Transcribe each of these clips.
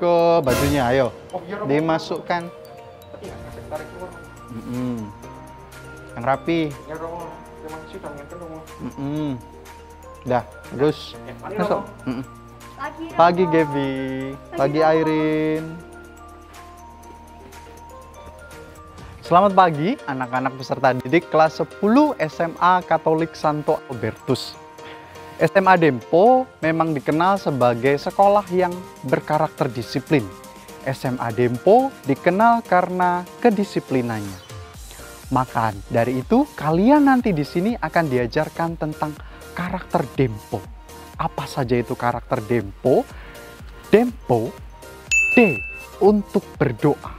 ke bajunya, ayo. Oh, iya, Romo. Dimasukkan. Iya, tarik keluar. Yang rapi. Ya, Romo. Terima kasih, tangankan, Romo. Udah, terus Mari, masuk. Romo. Pagi Gaby, pagi Airin. Selamat pagi anak-anak peserta didik kelas 10 SMA Katolik Santo Albertus. SMA Dempo memang dikenal sebagai sekolah yang berkarakter disiplin. SMA Dempo dikenal karena kedisiplinannya. Maka dari itu kalian nanti di sini akan diajarkan tentang karakter Dempo. Apa saja itu karakter Dempo? Dempo, D untuk berdoa,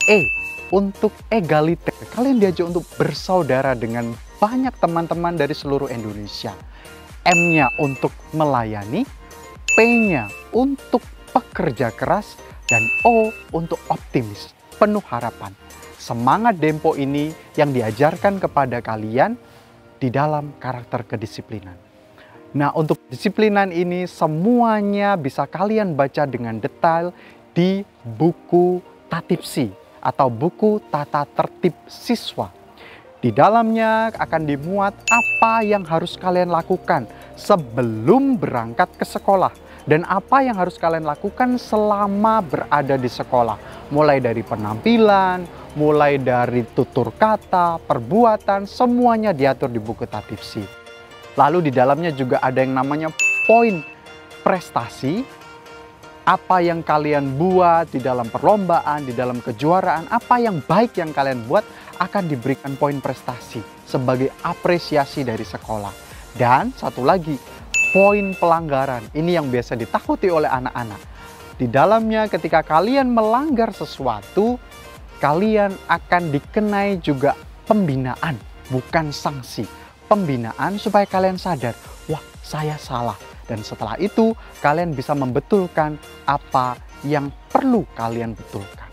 E untuk egaliter. Kalian diajak untuk bersaudara dengan banyak teman-teman dari seluruh Indonesia. M-nya untuk melayani, P-nya untuk pekerja keras, dan O untuk optimis, penuh harapan. Semangat Dempo ini yang diajarkan kepada kalian di dalam karakter kedisiplinan. Nah, untuk disiplinan ini semuanya bisa kalian baca dengan detail di buku Tatipsi atau buku Tata Tertib Siswa. Di dalamnya akan dimuat apa yang harus kalian lakukan sebelum berangkat ke sekolah dan apa yang harus kalian lakukan selama berada di sekolah. Mulai dari penampilan, mulai dari tutur kata, perbuatan, semuanya diatur di buku Tatipsi. Lalu di dalamnya juga ada yang namanya poin prestasi. Apa yang kalian buat di dalam perlombaan, di dalam kejuaraan, apa yang baik yang kalian buat akan diberikan poin prestasi sebagai apresiasi dari sekolah. Dan satu lagi, poin pelanggaran. Ini yang biasa ditakuti oleh anak-anak. Di dalamnya ketika kalian melanggar sesuatu, kalian akan dikenai juga pembinaan, bukan sanksi. Pembinaan supaya kalian sadar, wah saya salah. Dan setelah itu kalian bisa membetulkan apa yang perlu kalian betulkan.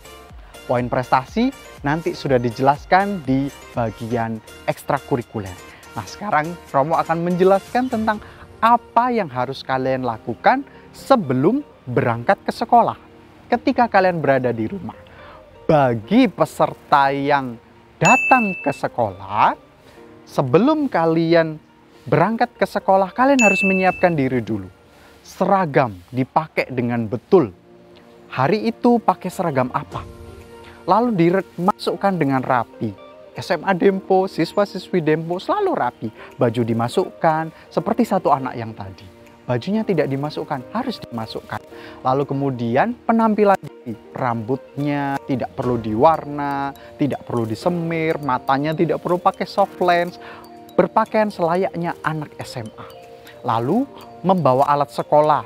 Poin prestasi nanti sudah dijelaskan di bagian ekstrakurikuler. Nah sekarang Romo akan menjelaskan tentang apa yang harus kalian lakukan sebelum berangkat ke sekolah. Ketika kalian berada di rumah. Bagi peserta yang datang ke sekolah, sebelum kalian berangkat ke sekolah, kalian harus menyiapkan diri dulu. Seragam dipakai dengan betul. Hari itu pakai seragam apa? Lalu dimasukkan dengan rapi. SMA Dempo, siswa-siswi Dempo selalu rapi. Baju dimasukkan seperti satu anak yang tadi. Bajunya tidak dimasukkan, harus dimasukkan. Lalu kemudian penampilan diri. Rambutnya tidak perlu diwarna, tidak perlu disemir, matanya tidak perlu pakai soft lens. Berpakaian selayaknya anak SMA. Lalu membawa alat sekolah.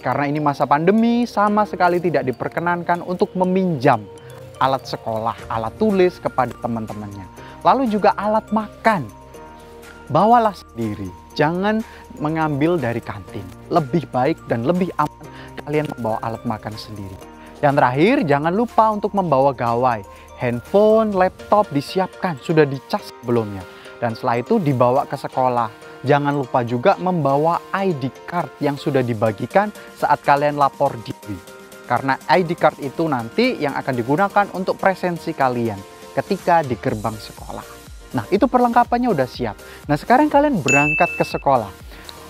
Karena ini masa pandemi, sama sekali tidak diperkenankan untuk meminjam alat sekolah, alat tulis kepada teman-temannya. Lalu juga alat makan. Bawalah sendiri, jangan mengambil dari kantin. Lebih baik dan lebih aman kalian membawa alat makan sendiri. Yang terakhir, jangan lupa untuk membawa gawai. Handphone, laptop disiapkan, sudah dicas sebelumnya. Dan setelah itu dibawa ke sekolah. Jangan lupa juga membawa ID card yang sudah dibagikan saat kalian lapor diri. Karena ID card itu nanti yang akan digunakan untuk presensi kalian ketika di gerbang sekolah. Nah, itu perlengkapannya udah siap. Nah, sekarang kalian berangkat ke sekolah.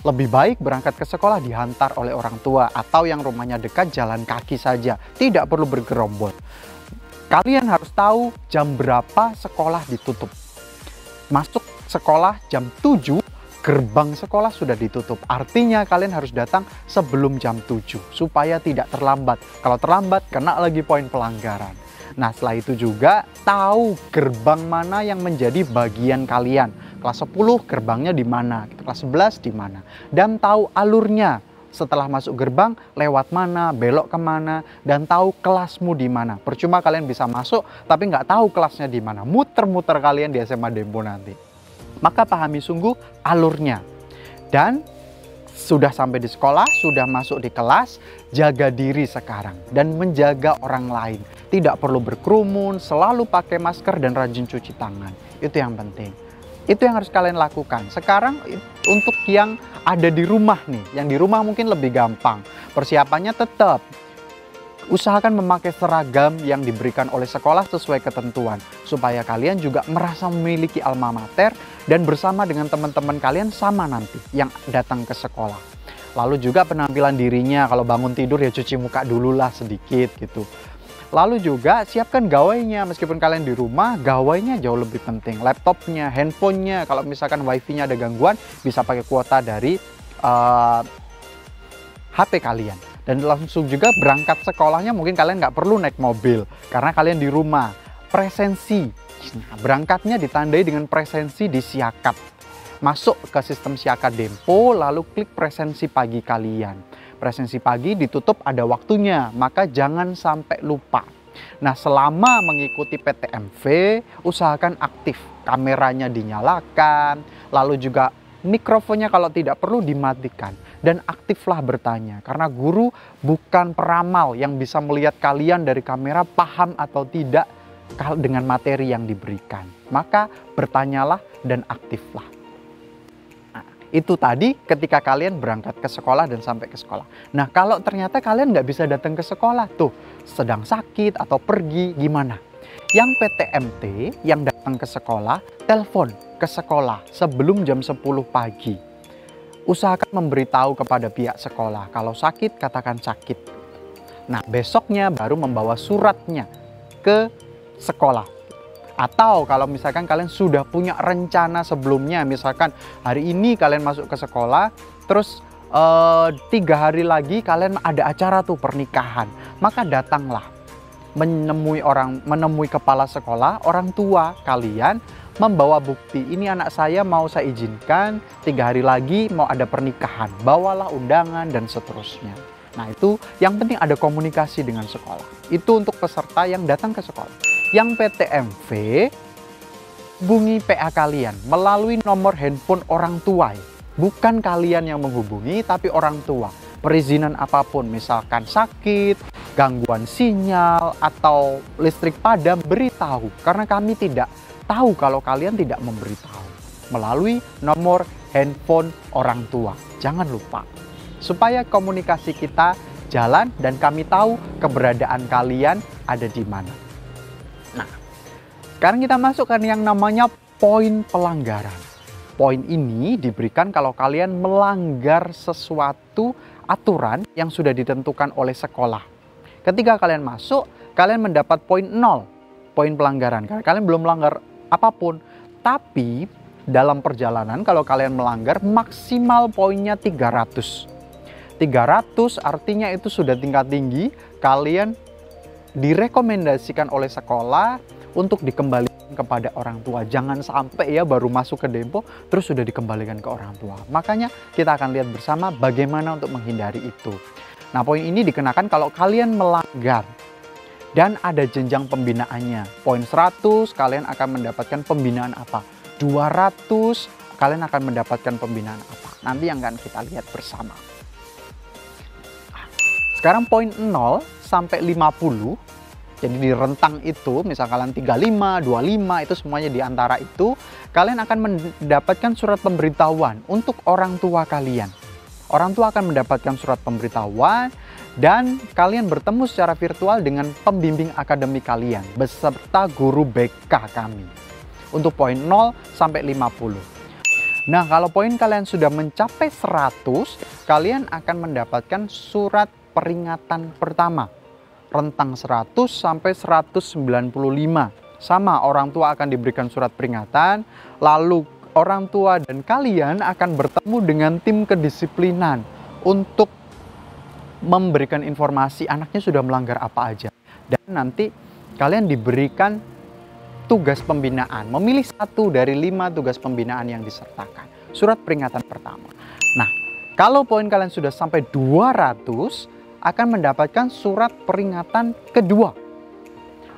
Lebih baik berangkat ke sekolah dihantar oleh orang tua atau yang rumahnya dekat jalan kaki saja. Tidak perlu bergerombol. Kalian harus tahu jam berapa sekolah ditutup. Masuk sekolah jam 7, gerbang sekolah sudah ditutup. Artinya kalian harus datang sebelum jam 7 supaya tidak terlambat. Kalau terlambat, kena lagi poin pelanggaran. Nah, setelah itu juga tahu gerbang mana yang menjadi bagian kalian. Kelas 10 gerbangnya di mana, kelas 11 di mana. Dan tahu alurnya. Setelah masuk gerbang, lewat mana, belok kemana, dan tahu kelasmu di mana. Percuma kalian bisa masuk, tapi nggak tahu kelasnya di mana. Muter-muter kalian di SMA Dempo nanti. Maka pahami sungguh alurnya. Dan sudah sampai di sekolah, sudah masuk di kelas, jaga diri sekarang. Dan menjaga orang lain. Tidak perlu berkerumun, selalu pakai masker dan rajin cuci tangan. Itu yang penting. Itu yang harus kalian lakukan. Sekarang untuk yang ada di rumah nih. Yang di rumah mungkin lebih gampang. Persiapannya tetap Usahakan memakai seragam yang diberikan oleh sekolah sesuai ketentuan, supaya kalian juga merasa memiliki alma mater dan bersama dengan teman-teman kalian sama nanti yang datang ke sekolah. Lalu juga penampilan dirinya, kalau bangun tidur ya cuci muka dulu lah sedikit gitu. Lalu juga siapkan gawainya, meskipun kalian di rumah, gawainya jauh lebih penting. Laptopnya, handphonenya, kalau misalkan wifi-nya ada gangguan, bisa pakai kuota dari HP kalian. Dan langsung juga berangkat sekolahnya, mungkin kalian nggak perlu naik mobil, karena kalian di rumah. Presensi, nah, berangkatnya ditandai dengan presensi di Siakat. Masuk ke sistem Siakat Dempo, lalu klik presensi pagi kalian. Presensi pagi ditutup ada waktunya, maka jangan sampai lupa. Nah, selama mengikuti PTMV, usahakan aktif. Kameranya dinyalakan, lalu juga mikrofonnya kalau tidak perlu dimatikan. Dan aktiflah bertanya, karena guru bukan peramal yang bisa melihat kalian dari kamera paham atau tidak dengan materi yang diberikan. Maka bertanyalah dan aktiflah. Nah, itu tadi ketika kalian berangkat ke sekolah dan sampai ke sekolah. Nah, kalau ternyata kalian nggak bisa datang ke sekolah, tuh sedang sakit atau pergi, gimana? Yang PTMT yang datang ke sekolah, telepon ke sekolah sebelum jam 10 pagi. Usahakan memberitahu kepada pihak sekolah, kalau sakit katakan sakit. Nah, besoknya baru membawa suratnya ke sekolah. Atau kalau misalkan kalian sudah punya rencana sebelumnya, misalkan hari ini kalian masuk ke sekolah, terus 3 hari lagi kalian ada acara tuh pernikahan, maka datanglah menemui kepala sekolah, orang tua kalian, membawa bukti, ini anak saya mau saya izinkan 3 hari lagi mau ada pernikahan, bawalah undangan dan seterusnya. Nah, itu yang penting ada komunikasi dengan sekolah. Itu untuk peserta yang datang ke sekolah. Yang PTMV, hubungi PA kalian melalui nomor handphone orang tua. Bukan kalian yang menghubungi, tapi orang tua. Perizinan apapun, misalkan sakit, gangguan sinyal, atau listrik padam, beritahu. Karena kami tidak tahu kalau kalian tidak memberitahu. Melalui nomor handphone orang tua. Jangan lupa. Supaya komunikasi kita jalan dan kami tahu keberadaan kalian ada di mana. Nah, sekarang kita masukkan yang namanya poin pelanggaran. Poin ini diberikan kalau kalian melanggar sesuatu aturan yang sudah ditentukan oleh sekolah. Ketika kalian masuk, kalian mendapat poin 0, poin pelanggaran. Karena kalian belum melanggar apapun. Tapi dalam perjalanan kalau kalian melanggar, maksimal poinnya 300. 300 artinya itu sudah tingkat tinggi, kalian direkomendasikan oleh sekolah untuk dikembalikan kepada orang tua. Jangan sampai ya baru masuk ke Dempo terus sudah dikembalikan ke orang tua. Makanya kita akan lihat bersama bagaimana untuk menghindari itu. Nah, poin ini dikenakan kalau kalian melanggar dan ada jenjang pembinaannya. Poin 100 kalian akan mendapatkan pembinaan apa? 200 kalian akan mendapatkan pembinaan apa? Nanti yang akan kita lihat bersama. Sekarang poin 0 sampai 50, jadi di rentang itu, misal kalian 35, 25, itu semuanya di antara itu, kalian akan mendapatkan surat pemberitahuan untuk orang tua kalian. Orang tua akan mendapatkan surat pemberitahuan dan kalian bertemu secara virtual dengan pembimbing akademik kalian beserta guru BK kami. Untuk poin 0 sampai 50. Nah, kalau poin kalian sudah mencapai 100, kalian akan mendapatkan surat peringatan pertama, rentang 100 sampai 195. Sama, orang tua akan diberikan surat peringatan, lalu orang tua dan kalian akan bertemu dengan tim kedisiplinan untuk memberikan informasi anaknya sudah melanggar apa aja. Dan nanti kalian diberikan tugas pembinaan, memilih 1 dari 5 tugas pembinaan yang disertakan. Surat peringatan pertama. Nah, kalau poin kalian sudah sampai 200, akan mendapatkan surat peringatan kedua.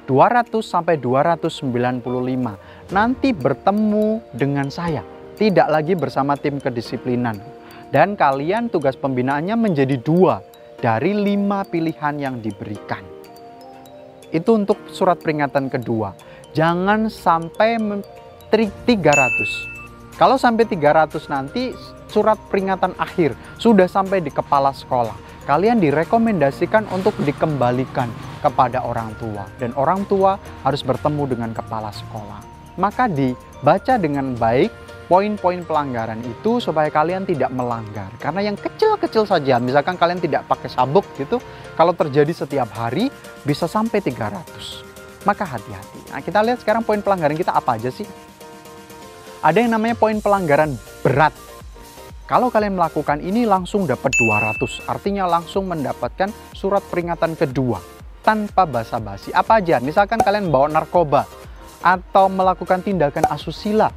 200 sampai 295. Nanti bertemu dengan saya, tidak lagi bersama tim kedisiplinan. Dan kalian tugas pembinaannya menjadi 2 dari 5 pilihan yang diberikan. Itu untuk surat peringatan kedua. Jangan sampai 300. Kalau sampai 300 nanti surat peringatan akhir sudah sampai di kepala sekolah. kalian direkomendasikan untuk dikembalikan kepada orang tua. Dan orang tua harus bertemu dengan kepala sekolah. Maka dibaca dengan baik poin-poin pelanggaran itu supaya kalian tidak melanggar. Karena yang kecil-kecil saja, misalkan kalian tidak pakai sabuk gitu, kalau terjadi setiap hari bisa sampai 300. Maka hati-hati. Nah, kita lihat sekarang poin pelanggaran kita apa aja sih? Ada yang namanya poin pelanggaran berat. Kalau kalian melakukan ini langsung dapat 200, artinya langsung mendapatkan surat peringatan kedua tanpa basa-basi. Apa aja? Misalkan kalian bawa narkoba atau melakukan tindakan asusila,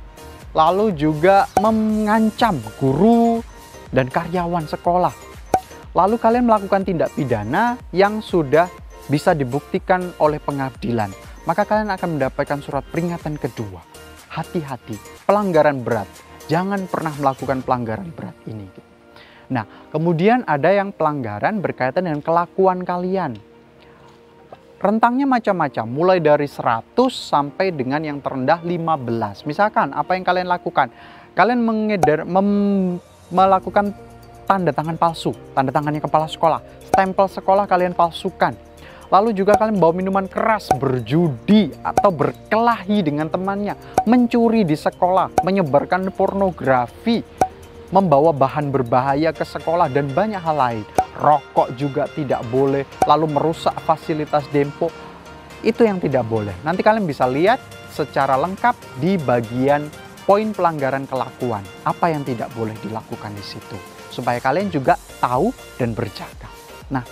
lalu juga mengancam guru dan karyawan sekolah. Lalu kalian melakukan tindak pidana yang sudah bisa dibuktikan oleh pengadilan, maka kalian akan mendapatkan surat peringatan kedua. Hati-hati, pelanggaran berat. Jangan pernah melakukan pelanggaran berat ini. Nah, kemudian ada yang pelanggaran berkaitan dengan kelakuan kalian. Rentangnya macam-macam, mulai dari 100 sampai dengan yang terendah 15. Misalkan, apa yang kalian lakukan? Kalian melakukan tanda tangan palsu, tanda tangannya kepala sekolah, stempel sekolah kalian palsukan. Lalu juga kalian bawa minuman keras, berjudi, atau berkelahi dengan temannya, mencuri di sekolah, menyebarkan pornografi, membawa bahan berbahaya ke sekolah, dan banyak hal lain. Rokok juga tidak boleh, lalu merusak fasilitas Dempo, itu yang tidak boleh. Nanti kalian bisa lihat secara lengkap di bagian poin pelanggaran kelakuan, apa yang tidak boleh dilakukan di situ, supaya kalian juga tahu dan berjaga. Nah,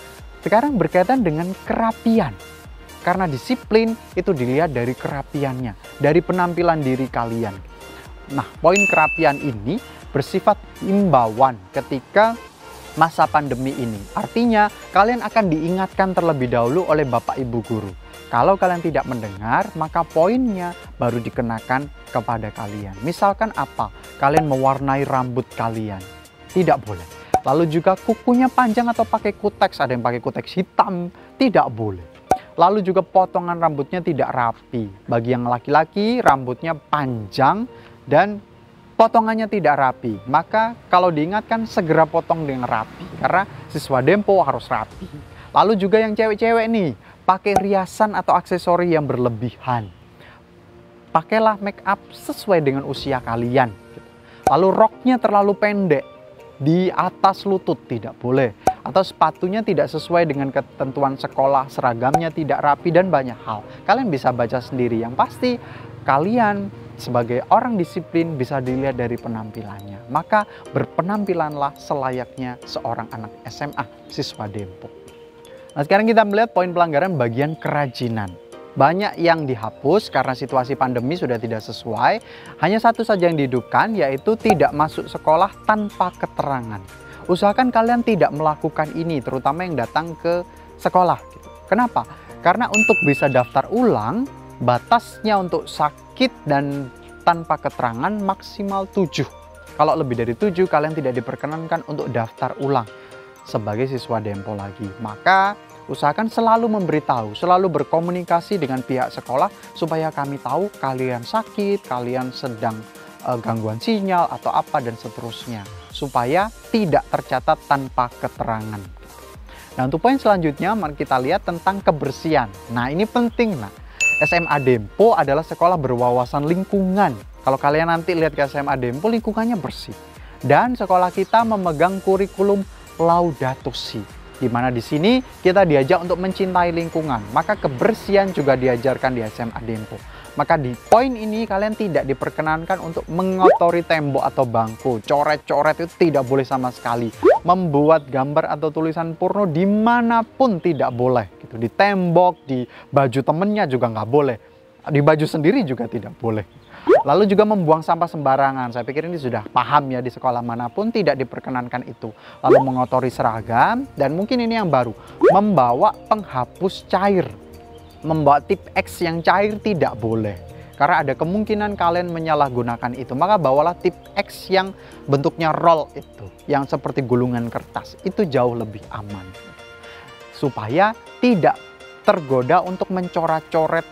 sekarang berkaitan dengan kerapian. Karena disiplin itu dilihat dari kerapiannya, dari penampilan diri kalian. Nah, poin kerapian ini bersifat imbauan ketika masa pandemi ini. Artinya, kalian akan diingatkan terlebih dahulu oleh Bapak Ibu Guru. Kalau kalian tidak mendengar, maka poinnya baru dikenakan kepada kalian. Misalkan apa? Kalian mewarnai rambut kalian. Tidak boleh. Lalu juga kukunya panjang atau pakai kuteks, ada yang pakai kuteks hitam, tidak boleh. Lalu juga potongan rambutnya tidak rapi. Bagi yang laki-laki rambutnya panjang dan potongannya tidak rapi. Maka kalau diingatkan segera potong dengan rapi, karena siswa Dempo harus rapi. Lalu juga yang cewek-cewek nih, pakai riasan atau aksesori yang berlebihan. Pakailah make up sesuai dengan usia kalian. Lalu roknya terlalu pendek, di atas lutut tidak boleh, atau sepatunya tidak sesuai dengan ketentuan sekolah, seragamnya tidak rapi, dan banyak hal. Kalian bisa baca sendiri. Yang pasti kalian sebagai orang disiplin bisa dilihat dari penampilannya. Maka berpenampilanlah selayaknya seorang anak SMA, siswa Dempo. Nah, sekarang kita melihat poin pelanggaran bagian kerajinan. Banyak yang dihapus karena situasi pandemi sudah tidak sesuai. Hanya satu saja yang dihidupkan, yaitu tidak masuk sekolah tanpa keterangan. Usahakan kalian tidak melakukan ini, terutama yang datang ke sekolah. Kenapa? Karena untuk bisa daftar ulang, batasnya untuk sakit dan tanpa keterangan maksimal 7. Kalau lebih dari 7, kalian tidak diperkenankan untuk daftar ulang sebagai siswa Dempo lagi. Maka usahakan selalu memberitahu, selalu berkomunikasi dengan pihak sekolah supaya kami tahu kalian sakit, kalian sedang gangguan sinyal atau apa dan seterusnya, supaya tidak tercatat tanpa keterangan. Nah, untuk poin selanjutnya mari kita lihat tentang kebersihan. Nah, ini penting. Nah, SMA Dempo adalah sekolah berwawasan lingkungan. Kalau kalian nanti lihat ke SMA Dempo, lingkungannya bersih. Dan sekolah kita memegang kurikulum Laudato Si, di mana di sini kita diajak untuk mencintai lingkungan. Maka kebersihan juga diajarkan di SMA Dempo. Maka di poin ini kalian tidak diperkenankan untuk mengotori tembok atau bangku. Coret-coret itu tidak boleh sama sekali. Membuat gambar atau tulisan porno dimanapun tidak boleh. Gitu. Di tembok, di baju temennya juga nggak boleh. Di baju sendiri juga tidak boleh. Lalu juga membuang sampah sembarangan. Saya pikir ini sudah paham ya, di sekolah manapun tidak diperkenankan itu. Lalu mengotori seragam, dan mungkin ini yang baru, membawa penghapus cair. Membawa tip X yang cair tidak boleh. Karena ada kemungkinan kalian menyalahgunakan itu. Maka bawalah tip X yang bentuknya roll itu, yang seperti gulungan kertas. Itu jauh lebih aman. Supaya tidak tergoda untuk mencoret-coret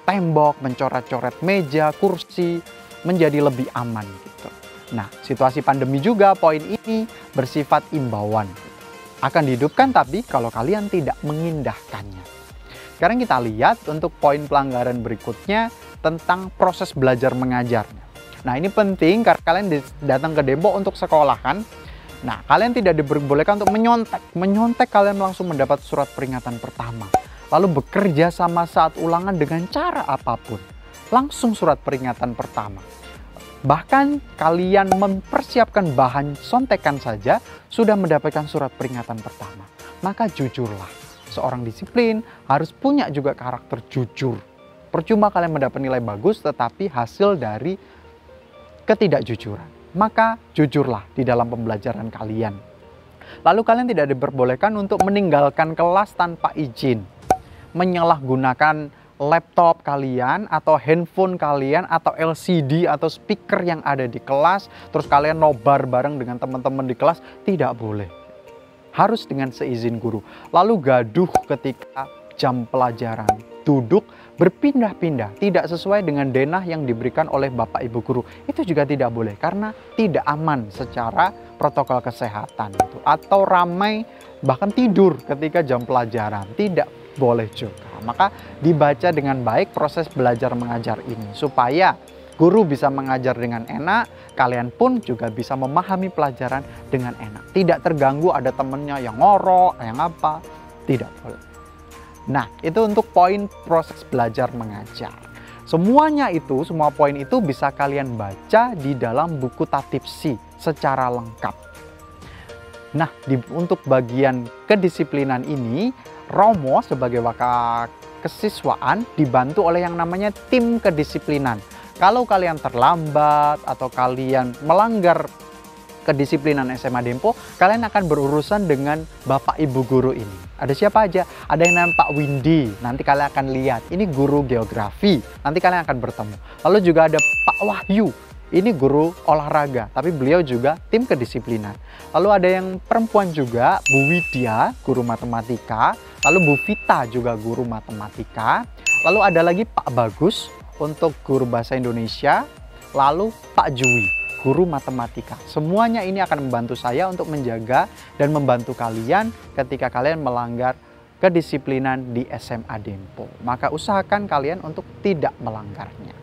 tembok, mencoret-coret meja, kursi, menjadi lebih aman gitu. Nah, situasi pandemi juga poin ini bersifat imbauan. Akan dihidupkan tapi kalau kalian tidak mengindahkannya. Sekarang kita lihat untuk poin pelanggaran berikutnya tentang proses belajar mengajarnya. Nah, ini penting karena kalian datang ke Dempo untuk sekolah kan. Nah, kalian tidak diperbolehkan untuk menyontek. Menyontek kalian langsung mendapat surat peringatan pertama. Lalu bekerja sama saat ulangan dengan cara apapun. Langsung surat peringatan pertama. Bahkan kalian mempersiapkan bahan sontekan saja sudah mendapatkan surat peringatan pertama. Maka jujurlah. Seorang disiplin harus punya juga karakter jujur. Percuma kalian mendapat nilai bagus tetapi hasil dari ketidakjujuran. Maka jujurlah di dalam pembelajaran kalian. Lalu kalian tidak diperbolehkan untuk meninggalkan kelas tanpa izin. Menyalahgunakan laptop kalian atau handphone kalian atau LCD atau speaker yang ada di kelas. Terus kalian nobar bareng dengan teman-teman di kelas. Tidak boleh. Harus dengan seizin guru. Lalu gaduh ketika jam pelajaran. Duduk berpindah-pindah, tidak sesuai dengan denah yang diberikan oleh Bapak Ibu guru. Itu juga tidak boleh karena tidak aman secara protokol kesehatan. Atau ramai bahkan tidur ketika jam pelajaran. Tidak boleh juga. Maka dibaca dengan baik proses belajar mengajar ini supaya guru bisa mengajar dengan enak, kalian pun juga bisa memahami pelajaran dengan enak. Tidak terganggu ada temennya yang ngorok, yang apa, tidak boleh. Nah, itu untuk poin proses belajar mengajar. Semuanya itu, semua poin itu bisa kalian baca di dalam buku Tatipsi secara lengkap. Nah, untuk bagian kedisiplinan ini, Romo sebagai wakil kesiswaan dibantu oleh yang namanya tim kedisiplinan. Kalau kalian terlambat atau kalian melanggar kedisiplinan SMA Dempo, kalian akan berurusan dengan Bapak Ibu guru ini. Ada siapa aja? Ada yang namanya Pak Windy, nanti kalian akan lihat. Ini guru geografi, nanti kalian akan bertemu. Lalu juga ada Pak Wahyu, ini guru olahraga, tapi beliau juga tim kedisiplinan. Lalu ada yang perempuan juga, Bu Widya, guru matematika. Lalu Bu Vita juga guru matematika. Lalu ada lagi Pak Bagus untuk guru bahasa Indonesia. Lalu Pak Jui, guru matematika. Semuanya ini akan membantu saya untuk menjaga dan membantu kalian ketika kalian melanggar kedisiplinan di SMA Dempo. Maka usahakan kalian untuk tidak melanggarnya.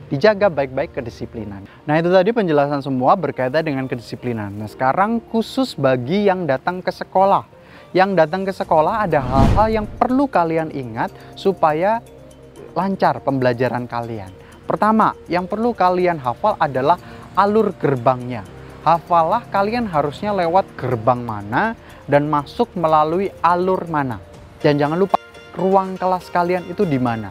Dijaga baik-baik kedisiplinan. Nah, itu tadi penjelasan semua berkaitan dengan kedisiplinan. Nah, sekarang khusus bagi yang datang ke sekolah. Yang datang ke sekolah ada hal-hal yang perlu kalian ingat supaya lancar pembelajaran kalian. Pertama, yang perlu kalian hafal adalah alur gerbangnya. Hafalah kalian harusnya lewat gerbang mana dan masuk melalui alur mana. Dan jangan lupa ruang kelas kalian itu di mana.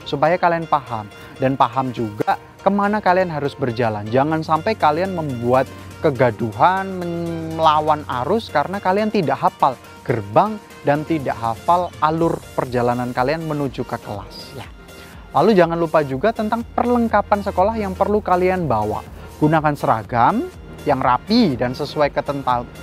Supaya kalian paham. Dan paham juga kemana kalian harus berjalan. Jangan sampai kalian membuat kegaduhan, melawan arus karena kalian tidak hafal gerbang dan tidak hafal alur perjalanan kalian menuju ke kelas. Ya. Lalu jangan lupa juga tentang perlengkapan sekolah yang perlu kalian bawa. Gunakan seragam yang rapi dan sesuai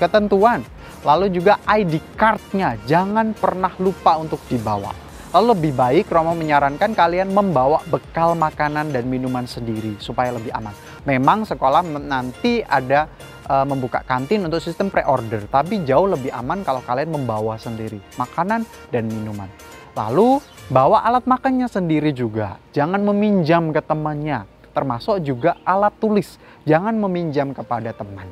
ketentuan. Lalu juga ID card-nya jangan pernah lupa untuk dibawa. Lalu lebih baik Romo menyarankan kalian membawa bekal makanan dan minuman sendiri supaya lebih aman. Memang sekolah nanti ada membuka kantin untuk sistem pre-order, tapi jauh lebih aman kalau kalian membawa sendiri makanan dan minuman. Lalu bawa alat makannya sendiri juga, jangan meminjam ke temannya, termasuk juga alat tulis, jangan meminjam kepada teman.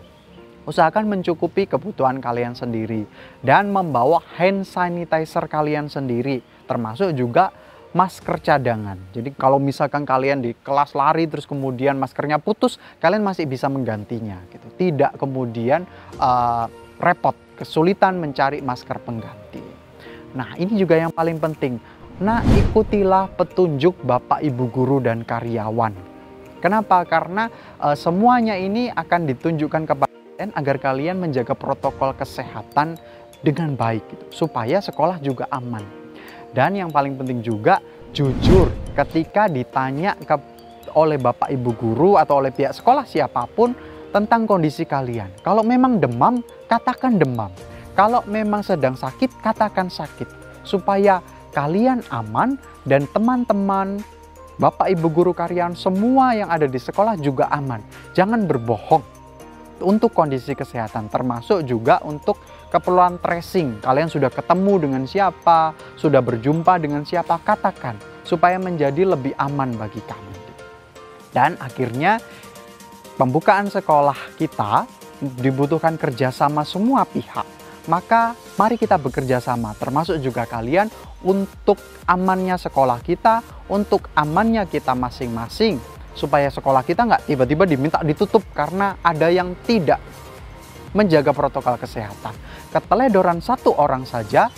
Usahakan mencukupi kebutuhan kalian sendiri dan membawa hand sanitizer kalian sendiri, termasuk juga masker cadangan. Jadi kalau misalkan kalian di kelas lari terus kemudian maskernya putus, kalian masih bisa menggantinya gitu. Tidak kemudian repot, kesulitan mencari masker pengganti. Nah, ini juga yang paling penting. Nah, ikutilah petunjuk Bapak Ibu guru dan karyawan. Kenapa? Karena semuanya ini akan ditunjukkan kepada kalian agar kalian menjaga protokol kesehatan dengan baik gitu, supaya sekolah juga aman. Dan yang paling penting juga jujur ketika ditanya oleh Bapak Ibu guru atau oleh pihak sekolah siapapun tentang kondisi kalian. Kalau memang demam, katakan demam. Kalau memang sedang sakit, katakan sakit. Supaya kalian aman dan teman-teman, Bapak Ibu guru karyawan, semua yang ada di sekolah juga aman. Jangan berbohong untuk kondisi kesehatan, termasuk juga untuk keperluan tracing. Kalian sudah ketemu dengan siapa, sudah berjumpa dengan siapa, katakan supaya menjadi lebih aman bagi kami. Dan akhirnya pembukaan sekolah kita dibutuhkan kerjasama semua pihak. Maka mari kita bekerja sama, termasuk juga kalian, untuk amannya sekolah kita, untuk amannya kita masing-masing. Supaya sekolah kita nggak tiba-tiba diminta ditutup karena ada yang tidak menjaga protokol kesehatan. Keteledoran satu orang saja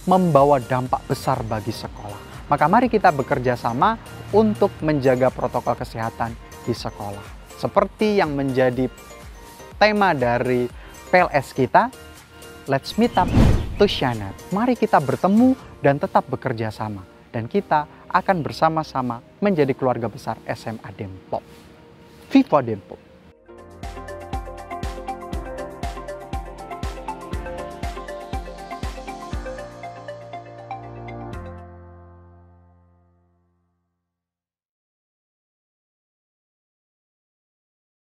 membawa dampak besar bagi sekolah. Maka mari kita bekerja sama untuk menjaga protokol kesehatan di sekolah. Seperti yang menjadi tema dari PLS kita, let's meet up to shine up. Mari kita bertemu dan tetap bekerja sama. Dan kita akan bersama-sama menjadi keluarga besar SMA Dempok. Viva Dempok!